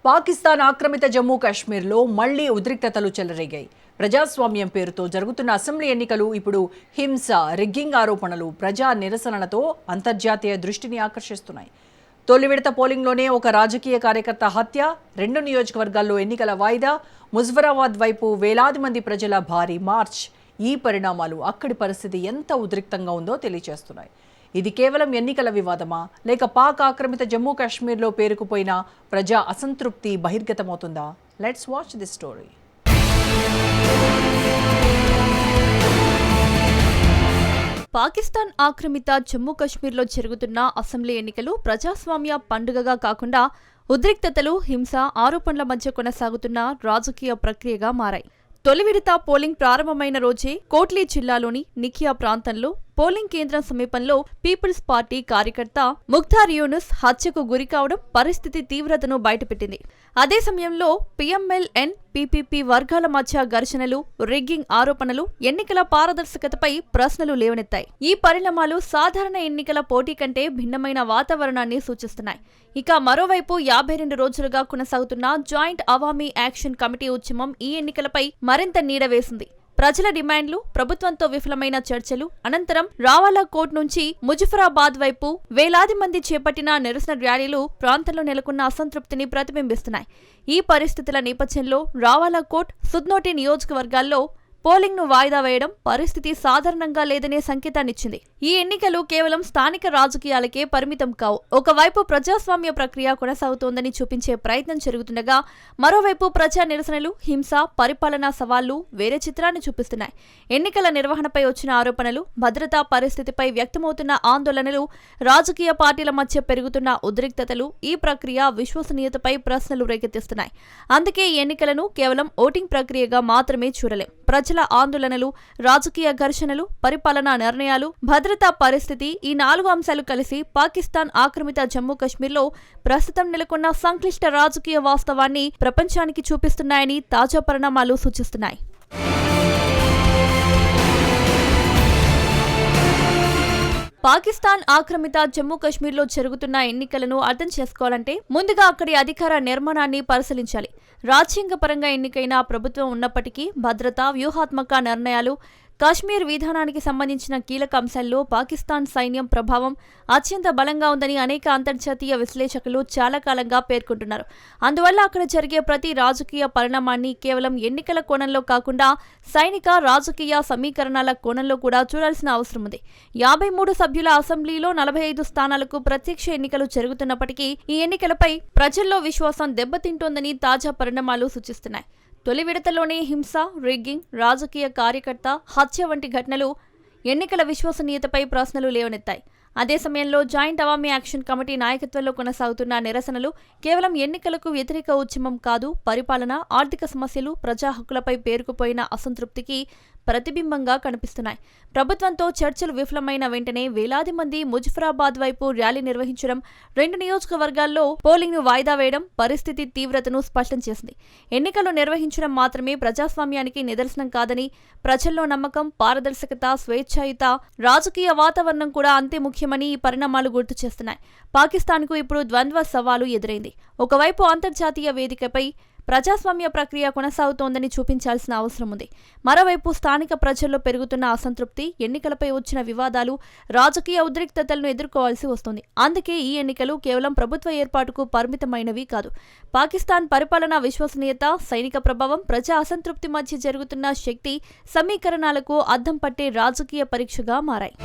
పాకిస్తాన్ ఆక్రమిత జమ్మూ కాశ్మీర్లో మళ్లీ ఉద్రిక్తతలు చెలరేగాయి. ప్రజాస్వామ్యం పేరుతో జరుగుతున్న అసెంబ్లీ ఎన్నికలు ఇప్పుడు హింస, రిగ్గింగ్ ఆరోపణలు, ప్రజా నిరసనలతో అంతర్జాతీయ దృష్టిని ఆకర్షిస్తున్నాయి. తొలి విడత పోలింగ్లోనే ఒక రాజకీయ కార్యకర్త హత్య, 2 నియోజకవర్గాల్లో ఎన్నికల వాయిదా, ముజఫరాబాద్ వైపు వేలాది మంది ప్రజల భారీ మార్చ్. ఈ పరిణామాలు అక్కడి పరిస్థితి ఎంత ఉద్రిక్తంగా ఉందో తెలియజేస్తున్నాయి. ఇది కేవలం ఎన్నికల వివాదమా, లేక పాక్ ఆక్రమిత జమ్మూ కాశ్మీర్లో పేరుకుపోయిన ప్రజా అసంతృప్తి బహిర్గతమవుతుందా? Let's watch this story. Pakistan ఆక్రమిత జమ్మూ కాశ్మీర్లో జరుగుతున్న అసెంబ్లీ ఎన్నికలు ప్రజాస్వామ్య పండుగగా కాకుండా ఉద్రిక్తతలు, హింస, ఆరోపణల మధ్య కొనసాగుతున్న రాజకీయ ప్రక్రియగా మారాయి. తొలి విడత పోలింగ్ ప్రారంభమైన రోజే కోట్లీ జిల్లాలోని నిఖియా ప్రాంతంలో పోలింగ్ కేంద్రం సమీపంలో పీపుల్స్ పార్టీ కార్యకర్త ముఖ్తార్ యూనుస్ హత్యకు గురికావడం పరిస్థితి తీవ్రతను బయటపెట్టింది. అదే సమయంలో పీఎంఎల్-ఎన్, పీపీపీ వర్గాల మధ్య ఘర్షణలు, రిగ్గింగ్ ఆరోపణలు, ఎన్నికల పారదర్శకతపై ప్రశ్నలు లేవనెత్తాయి. ఈ పరిణామాలు సాధారణ ఎన్నికల పోటీ కంటే భిన్నమైన వాతావరణాన్ని సూచిస్తున్నాయి. ఇక మరోవైపు 52 రోజులుగా కొనసాగుతున్న జాయింట్ అవామీ యాక్షన్ కమిటీ ఉద్యమం ఈ ఎన్నికలపై మరింత నీడ వేసింది. ప్రజల డిమాండ్లు, ప్రభుత్వంతో విఫలమైన చర్చలు అనంతరం రావాలా కోట్ నుంచి ముజఫరాబాద్ వైపు వేలాది మంది చేపట్టిన నిరసన ర్యాలీలు ప్రాంతంలో నెలకొన్న అసంతృప్తిని ప్రతిబింబిస్తున్నాయి. ఈ పరిస్థితుల నేపథ్యంలో రావాలా కోట్, సుద్నోటి నియోజకవర్గాల్లో పోలింగ్ ను వాయిదా వేయడం పరిస్థితి సాధారణంగా లేదనే సంకేతాన్నిచ్చింది. ఈ ఎన్నికలు కేవలం స్థానిక రాజకీయాలకే పరిమితం కావు. ఒకవైపు ప్రజాస్వామ్య ప్రక్రియ కొనసాగుతోందని చూపించే ప్రయత్నం జరుగుతుండగా, మరోవైపు ప్రజా నిరసనలు, హింస, పరిపాలనా సవాళ్లు వేరే చిత్రాన్ని చూపిస్తున్నాయి. ఎన్నికల నిర్వహణపై వచ్చిన ఆరోపణలు, భద్రతా పరిస్థితిపై వ్యక్తమవుతున్న ఆందోళనలు, రాజకీయ పార్టీల మధ్య పెరుగుతున్న ఉద్రిక్తతలు ఈ ప్రక్రియ విశ్వసనీయతపై ప్రశ్నలు రేకెత్తిస్తున్నాయి. అందుకే ఈ ఎన్నికలను కేవలం ఓటింగ్ ప్రక్రియగా మాత్రమే చూడలేం. ప్రజల ఆందోళనలు, రాజకీయ ఘర్షణలు, పరిపాలనా నిర్ణయాలు, భద్రతా పరిస్థితి, ఈ 4 అంశాలు కలిసి పాకిస్తాన్ ఆక్రమిత జమ్మూ కాశ్మీర్లో ప్రస్తుతం నెలకొన్న సంక్లిష్ట రాజకీయ వాస్తవాన్ని ప్రపంచానికి చూపిస్తున్నాయని తాజా పరిణామాలు సూచిస్తున్నాయి. పాకిస్తాన్ ఆక్రమిత జమ్మూ కాశ్మీర్లో జరుగుతున్న ఎన్నికలను అర్థం చేసుకోవాలంటే ముందుగా అక్కడి అధికార నిర్మాణాన్ని పరిశీలించాలి. రాజ్యాంగపరంగా ఎన్నికైన ప్రభుత్వం ఉన్నప్పటికీ భద్రతా, వ్యూహాత్మక నిర్ణయాలు, కాశ్మీర్ విధానానికి సంబంధించిన కీలక అంశాల్లో పాకిస్తాన్ సైన్యం ప్రభావం అత్యంత బలంగా ఉందని అనేక అంతర్జాతీయ విశ్లేషకులు చాలా కాలంగా పేర్కొంటున్నారు. అందువల్ల అక్కడ జరిగే ప్రతి రాజకీయ పరిణామాన్ని కేవలం ఎన్నికల కోణంలో కాకుండా సైనిక, రాజకీయ సమీకరణాల కోణంలో కూడా చూడాల్సిన అవసరం ఉంది. 53 సభ్యుల అసెంబ్లీలో 45 స్థానాలకు ప్రత్యక్ష ఎన్నికలు జరుగుతున్నప్పటికీ ఈ ఎన్నికలపై ప్రజల్లో విశ్వాసం దెబ్బతింటోందని తాజా పరిణామాలు సూచిస్తున్నాయి. తొలి విడతలోనే హింస, రిగ్గింగ్, రాజకీయ కార్యకర్త హత్య వంటి ఘటనలు ఎన్నికల విశ్వసనీయతపై ప్రశ్నలు లేవనెత్తాయి. అదే సమయంలో జాయింట్ అవామీ యాక్షన్ కమిటీ నాయకత్వంలో కొనసాగుతున్న నిరసనలు కేవలం ఎన్నికలకు వ్యతిరేక ఉద్యమం కాదు, పరిపాలన, ఆర్థిక సమస్యలు, ప్రజా హక్కులపై పేరుకుపోయిన అసంతృప్తికి ప్రతిబింబంగా కనిపిస్తున్నాయి. ప్రభుత్వంతో చర్చలు విఫలమైన వెంటనే వేలాది మంది ముజఫరాబాద్ వైపు ర్యాలీ నిర్వహించడం, 2 నియోజకవర్గాల్లో పోలింగ్ ను వాయిదా వేయడం పరిస్థితి తీవ్రతను స్పష్టం చేసింది. ఎన్నికలు నిర్వహించడం మాత్రమే ప్రజాస్వామ్యానికి నిదర్శనం కాదని, ప్రజల్లో నమ్మకం, పారదర్శకత, స్వేచ్ఛాయుత రాజకీయ వాతావరణం కూడా అంతే ముఖ్యమని ఈ పరిణామాలు గుర్తు చేస్తున్నాయి. పాకిస్తాన్కు ఇప్పుడు ద్వంద్వ సవాలు ఎదురైంది. ఒకవైపు అంతర్జాతీయ వేదికపై ప్రజాస్వామ్య ప్రక్రియ కొనసాగుతోందని చూపించాల్సిన అవసరం ఉంది. మరోవైపు స్థానిక ప్రజల్లో పెరుగుతున్న అసంతృప్తి, ఎన్నికలపై వచ్చిన వివాదాలు, రాజకీయ ఉద్రిక్తతలను ఎదుర్కోవాల్సి వస్తుంది. అందుకే ఈ ఎన్నికలు కేవలం ప్రభుత్వ ఏర్పాటుకు పరిమితమైనవి కాదు. పాకిస్తాన్ పరిపాలనా విశ్వసనీయత, సైనిక ప్రభావం, ప్రజా అసంతృప్తి మధ్య జరుగుతున్న శక్తి సమీకరణాలకు అద్దం పట్టే రాజకీయ పరీక్షగా మారాయి.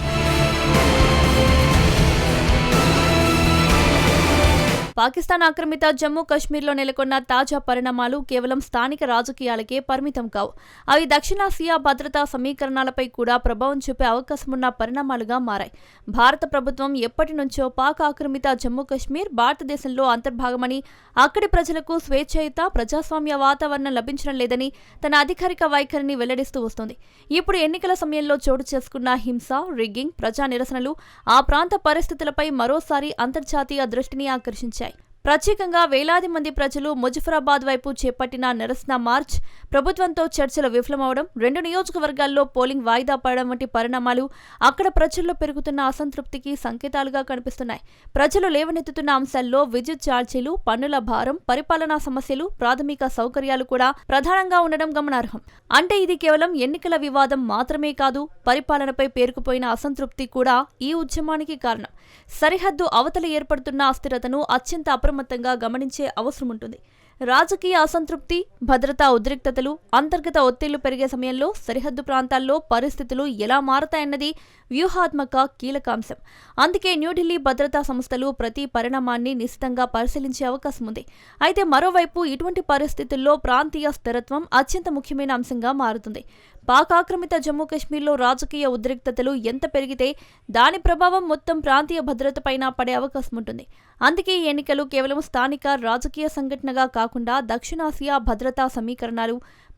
పాకిస్తాన్ ఆక్రమిత జమ్మూ కాశ్మీర్లో నెలకొన్న తాజా పరిణామాలు కేవలం స్థానిక రాజకీయాలకే పరిమితం కావు. అవి దక్షిణాసియా భద్రతా సమీకరణాలపై కూడా ప్రభావం చూపే అవకాశమున్న పరిణామాలుగా మారాయి. భారత ప్రభుత్వం ఎప్పటి నుంచో పాక్ ఆక్రమిత జమ్మూ కాశ్మీర్ భారతదేశంలో అంతర్భాగమని, అక్కడి ప్రజలకు స్వేచ్ఛాయుత, ప్రజాస్వామ్య వాతావరణం లభించడం లేదని తన అధికారిక వైఖరిని వెల్లడిస్తూ వస్తోంది. ఇప్పుడు ఎన్నికల సమయంలో చోటు చేసుకున్న హింస, రిగ్గింగ్, ప్రజా నిరసనలు ఆ ప్రాంత పరిస్థితులపై మరోసారి అంతర్జాతీయ దృష్టిని ఆకర్షించాయి. ప్రత్యేకంగా వేలాది మంది ప్రజలు ముజఫరాబాద్ వైపు చేపట్టిన నిరసన మార్చ్, ప్రభుత్వంతో చర్చలు విఫలమవడం, 2 నియోజకవర్గాల్లో పోలింగ్ వాయిదా పడడం వంటి పరిణామాలు అక్కడ ప్రజల్లో పెరుగుతున్న అసంతృప్తికి సంకేతాలుగా కనిపిస్తున్నాయి. ప్రజలు లేవనెత్తుతున్న అంశాల్లో విద్యుత్ ఛార్జీలు, పన్నుల భారం, పరిపాలనా సమస్యలు, ప్రాథమిక సౌకర్యాలు కూడా ప్రధానంగా ఉండడం గమనార్హం. అంటే ఇది కేవలం ఎన్నికల వివాదం మాత్రమే కాదు, పరిపాలనపై పేరుకుపోయిన అసంతృప్తి కూడా ఈ ఉద్యమానికి కారణం. సరిహద్దు అవతల ఏర్పడుతున్న అస్థిరతను అత్యంత అప్రమత్తంగా గమనించే అవసరం ఉంటుంది. రాజకీయ అసంతృప్తి, భద్రతా ఉద్రిక్తతలు, అంతర్గత ఒత్తిళ్లు పెరిగే సమయంలో సరిహద్దు ప్రాంతాల్లో పరిస్థితులు ఎలా మారతాయన్నది వ్యూహాత్మక కీలక అంశం. అందుకే న్యూఢిల్లీ భద్రతా సంస్థలు ప్రతి పరిణామాన్ని నిశితంగా పరిశీలించే అవకాశం ఉంది. అయితే మరోవైపు ఇటువంటి పరిస్థితుల్లో ప్రాంతీయ స్థిరత్వం అత్యంత ముఖ్యమైన అంశంగా మారుతుంది. పాక్ ఆక్రమిత జమ్మూ కాశ్మీర్లో రాజకీయ ఉద్రిక్తతలు ఎంత పెరిగితే దాని ప్రభావం మొత్తం ప్రాంతీయ భద్రతపైన పడే అవకాశం ఉంటుంది. అందుకే ఈ ఎన్నికలు కేవలం స్థానిక రాజకీయ సంఘటనగా కాకుండా దక్షిణాసియా భద్రతా సమీకరణాలు,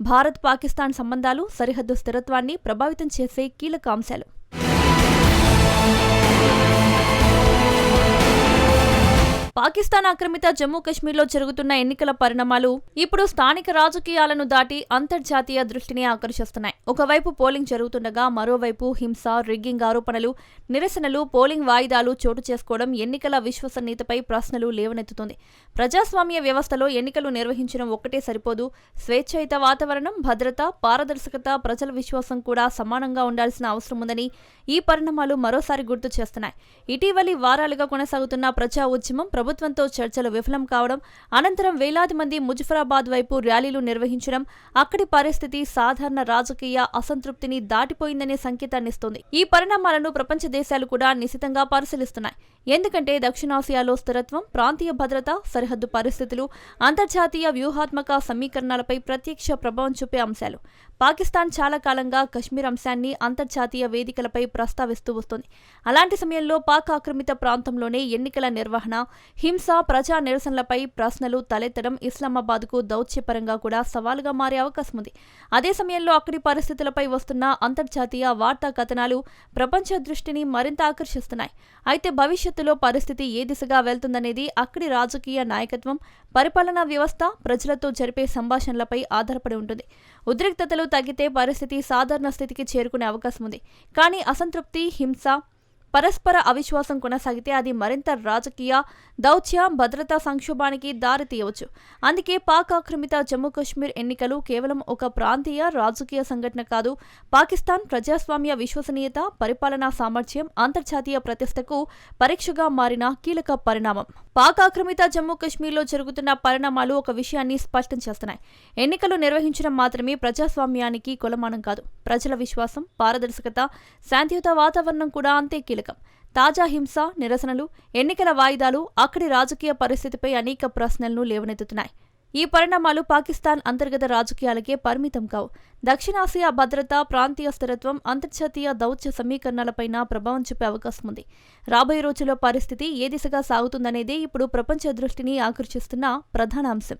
భారత్-పాకిస్తాన్ సంబంధాలు, సరిహద్దు స్థిరత్వాన్ని ప్రభావితం చేసే కీలక అంశాలు. పాకిస్తాన్ ఆక్రమిత జమ్మూ కాశ్మీర్లో జరుగుతున్న ఎన్నికల పరిణామాలు ఇప్పుడు స్థానిక రాజకీయాలను దాటి అంతర్జాతీయ దృష్టిని ఆకర్షిస్తున్నాయి. ఒకవైపు పోలింగ్ జరుగుతుండగా మరోవైపు హింస, రిగ్గింగ్ ఆరోపణలు, నిరసనలు, పోలింగ్ వాయిదాలు చోటు చేసుకోవడం ఎన్నికల విశ్వసనీయతపై ప్రశ్నలు లేవనెత్తుతోంది. ప్రజాస్వామ్య వ్యవస్థలో ఎన్నికలు నిర్వహించడం ఒక్కటే సరిపోదు. స్వేచ్ఛాయుత వాతావరణం, భద్రత, పారదర్శకత, ప్రజల విశ్వాసం కూడా సమానంగా ఉండాల్సిన అవసరం ఉందని ఈ పరిణామాలు మరోసారి గుర్తు చేస్తున్నాయి. ఇటీవలి వారాలుగా కొనసాగుతున్న ప్రజా ఉద్యమం, ప్రభుత్వంతో చర్చలు విఫలం కావడం, అనంతరం వేలాది మంది ముజఫరాబాద్ వైపు ర్యాలీలు నిర్వహించడం అక్కడి పరిస్థితి సాధారణ రాజకీయ అసంతృప్తిని దాటిపోయిందనే సంకేతాన్నిస్తోంది. ఈ పరిణామాలను ప్రపంచ దేశాలు కూడా నిశితంగా పరిశీలిస్తున్నాయి. ఎందుకంటే దక్షిణాసియాలో స్థిరత్వం, ప్రాంతీయ భద్రత, సరిహద్దు పరిస్థితులు, అంతర్జాతీయ వ్యూహాత్మక సమీకరణాలపై ప్రత్యక్ష ప్రభావం చూపే అంశాలు. పాకిస్తాన్ చాలా కాలంగా కశ్మీర్ అంశాన్ని అంతర్జాతీయ వేదికలపై ప్రస్తావిస్తూ వస్తోంది. అలాంటి సమయంలో పాక్ ఆక్రమిత ప్రాంతంలోనే ఎన్నికల నిర్వహణ, హింస, ప్రజా నిరసనలపై ప్రశ్నలు తలెత్తడం ఇస్లామాబాద్కు దౌత్యపరంగా కూడా సవాలుగా మారే అవకాశం ఉంది. అదే సమయంలో అక్కడి పరిస్థితులపై వస్తున్న అంతర్జాతీయ వార్తా కథనాలు ప్రపంచ దృష్టిని మరింత ఆకర్షిస్తున్నాయి. అయితే భవిష్యత్తులో పరిస్థితి ఏ దిశగా వెళ్తుందనేది అక్కడి రాజకీయ నాయకత్వం, పరిపాలనా వ్యవస్థ, ప్రజలతో జరిపే సంభాషణలపై ఆధారపడి ఉంటుంది. ఉద్రిక్తతలు తగ్గితే పరిస్థితి సాధారణ స్థితికి చేరుకునే అవకాశం ఉంది. కానీ అసంతృప్తి, హింస, పరస్పర అవిశ్వాసం కొనసాగితే అది మరింత రాజకీయ, దౌత్య, భద్రతా సంక్షోభానికి దారితీయవచ్చు. అందుకే పాక్ ఆక్రమిత జమ్మూ కాశ్మీర్ ఎన్నికలు కేవలం ఒక ప్రాంతీయ రాజకీయ సంఘటన కాదు, పాకిస్తాన్ ప్రజాస్వామ్య విశ్వసనీయత, పరిపాలనా సామర్థ్యం, అంతర్జాతీయ ప్రతిష్టకు పరీక్షగా మారిన కీలక పరిణామం. పాక్ ఆక్రమిత జమ్మూ కాశ్మీర్లో జరుగుతున్న పరిణామాలు ఒక విషయాన్ని స్పష్టం చేస్తున్నాయి. ఎన్నికలు నిర్వహించడం మాత్రమే ప్రజాస్వామ్యానికి కొలమానం కాదు. ప్రజల విశ్వాసం, పారదర్శకత, శాంతియుత వాతావరణం కూడా అంతే కీలకం. తాజా హింస, నిరసనలు, ఎన్నికల వాయిదాలు అక్కడి రాజకీయ పరిస్థితిపై అనేక ప్రశ్నలను లేవనెత్తుతున్నాయి. ఈ పరిణామాలు పాకిస్తాన్ అంతర్గత రాజకీయాలకే పరిమితం కావు. దక్షిణాసియా భద్రత, ప్రాంతీయ స్థిరత్వం, అంతర్జాతీయ దౌత్య సమీకరణాలపైన ప్రభావం చూపే అవకాశం ఉంది. రాబోయే రోజుల్లో పరిస్థితి ఏ దిశగా సాగుతుందనేదే ఇప్పుడు ప్రపంచ దృష్టిని ఆకర్షిస్తున్న ప్రధాన అంశం.